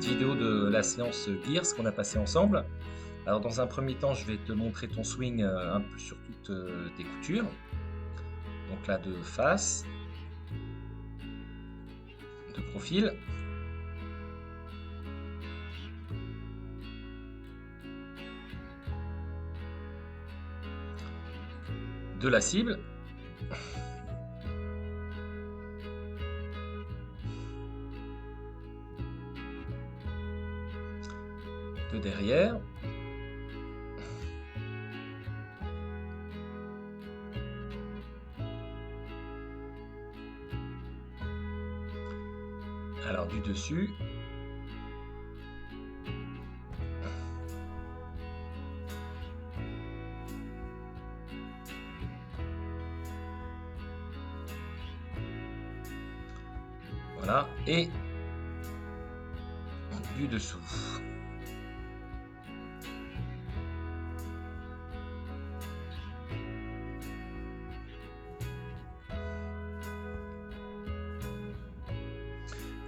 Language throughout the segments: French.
vidéo de la séance Gears qu'on a passé ensemble. Alors dans un premier temps, je vais te montrer ton swing un peu sur toutes tes coutures. Donc là de face, de profil. De la cible. De derrière. Alors du dessus. Voilà, et du dessous.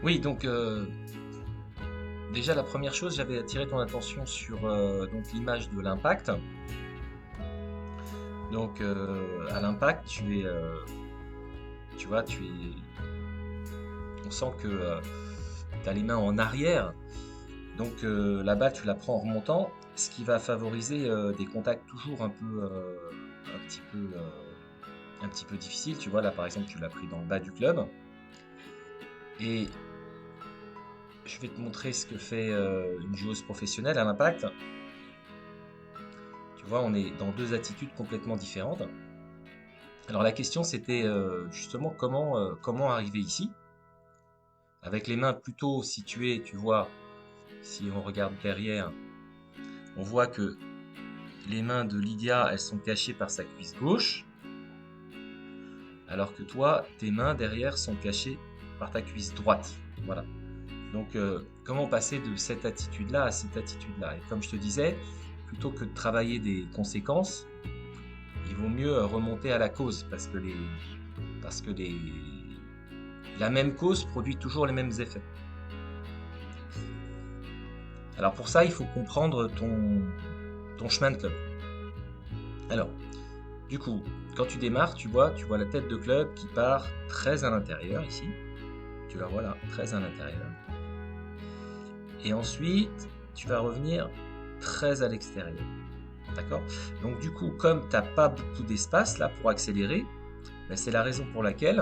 Oui, donc déjà la première chose, j'avais attiré ton attention sur donc l'image de l'impact. Donc à l'impact, tu vois, on sent que tu as les mains en arrière. Donc la balle, tu la prends en remontant, ce qui va favoriser des contacts toujours un petit peu difficiles. Tu vois, là par exemple, tu l'as pris dans le bas du club. Et je vais te montrer ce que fait une joueuse professionnelle à l'impact. Tu vois, on est dans deux attitudes complètement différentes. Alors la question c'était justement comment arriver ici. Avec les mains plutôt situées, tu vois, si on regarde derrière, on voit que les mains de Lydia, elles sont cachées par sa cuisse gauche. Alors que toi, tes mains derrière sont cachées par ta cuisse droite. Voilà. Donc, comment passer de cette attitude-là à cette attitude-là? Et comme je te disais, plutôt que de travailler des conséquences, il vaut mieux remonter à la cause parce que la même cause produit toujours les mêmes effets. Alors pour ça, il faut comprendre ton chemin de club. Alors, du coup, quand tu démarres, tu vois la tête de club qui part très à l'intérieur ici. Tu la vois là, très à l'intérieur. Et ensuite, tu vas revenir très à l'extérieur. D'accord? Donc du coup, comme tu n'as pas beaucoup d'espace là pour accélérer, ben, c'est la raison pour laquelle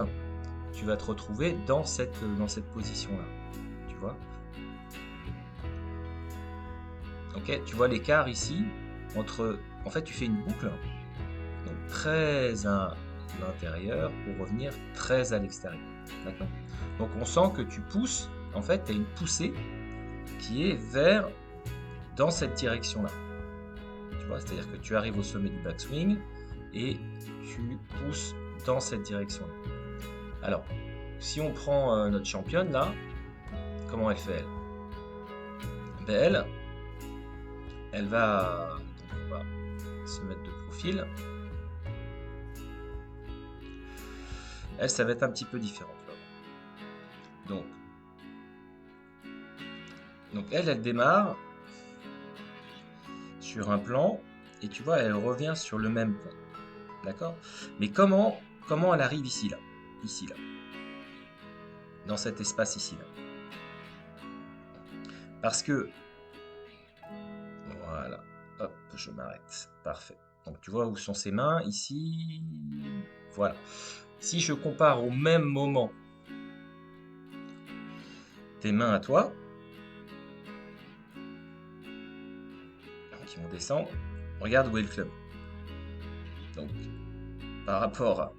tu vas te retrouver dans cette position-là. Tu vois? Ok, tu vois l'écart ici entre... En fait, tu fais une boucle, donc très à l'intérieur pour revenir très à l'extérieur. D'accord? Donc on sent que tu pousses, en fait, tu as une poussée qui est dans cette direction-là. Tu vois, c'est-à-dire que tu arrives au sommet du backswing et tu pousses dans cette direction-là. Alors, si on prend notre championne là, comment elle fait elle? Ben, elle va, donc on va se mettre de profil. Elle, ça va être un petit peu différent. Donc elle démarre sur un plan et tu vois, elle revient sur le même plan. D'accord? Mais comment elle arrive ici là, dans cet espace ici là? Parce que voilà, hop, je m'arrête. Parfait. Donc tu vois où sont ses mains ici. Voilà. Si je compare au même moment tes mains à toi, qui vont descendre, regarde où est le club. Donc, par rapport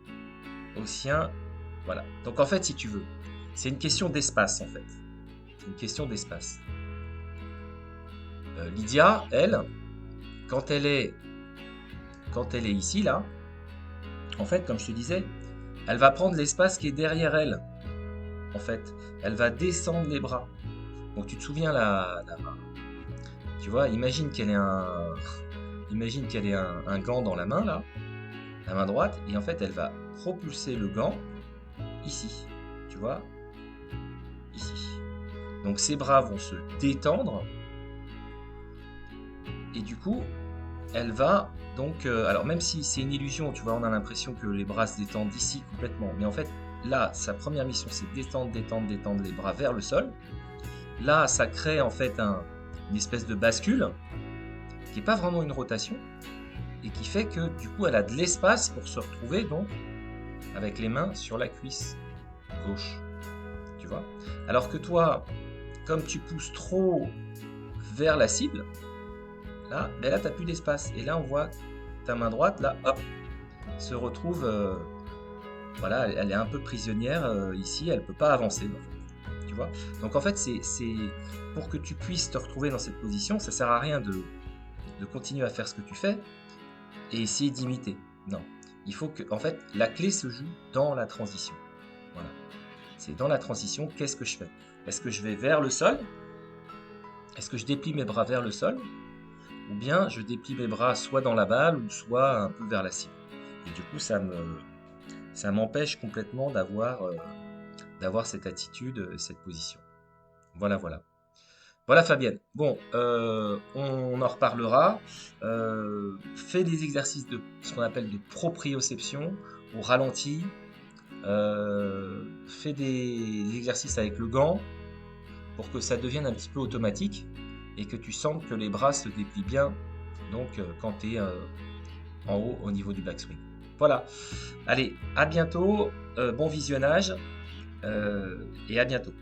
au sien, voilà. Donc en fait, si tu veux, c'est une question d'espace en fait. C'est une question d'espace. Lydia, elle, quand elle est ici là, en fait, comme je te disais, elle va prendre l'espace qui est derrière elle. En fait, elle va descendre les bras. Donc tu te souviens tu vois, imagine qu'elle ait un gant dans la main là, la main droite, et en fait elle va propulser le gant ici, tu vois, ici. Donc ses bras vont se détendre et du coup, elle va donc, alors même si c'est une illusion, tu vois, on a l'impression que les bras se détendent d'ici complètement, mais en fait, là, sa première mission, c'est détendre, détendre, détendre les bras vers le sol. Là, ça crée en fait une espèce de bascule qui n'est pas vraiment une rotation et qui fait que du coup, elle a de l'espace pour se retrouver donc avec les mains sur la cuisse gauche, tu vois. Alors que toi, comme tu pousses trop vers la cible, là, ben là, tu n'as plus d'espace. Et là, on voit ta main droite, là, hop, se retrouve, voilà, elle est un peu prisonnière ici, elle ne peut pas avancer, en fait, tu vois. Donc en fait, c'est pour que tu puisses te retrouver dans cette position, ça sert à rien de continuer à faire ce que tu fais et essayer d'imiter. Non, il faut que, en fait, la clé se joue dans la transition. Voilà, c'est dans la transition, qu'est-ce que je fais? Est-ce que je vais vers le sol? Est-ce que je déplie mes bras vers le sol? Ou bien je déplie mes bras soit dans la balle ou soit un peu vers la cible. Et du coup, ça m'empêche complètement d'avoir cette attitude, cette position. Voilà, voilà. Voilà Fabienne. Bon, on en reparlera. Fais des exercices de ce qu'on appelle de proprioception au ralenti. Fais des exercices avec le gant pour que ça devienne un petit peu automatique et que tu sentes que les bras se déplient bien donc quand tu es en haut au niveau du backswing. Voilà. Allez, à bientôt, bon visionnage et à bientôt.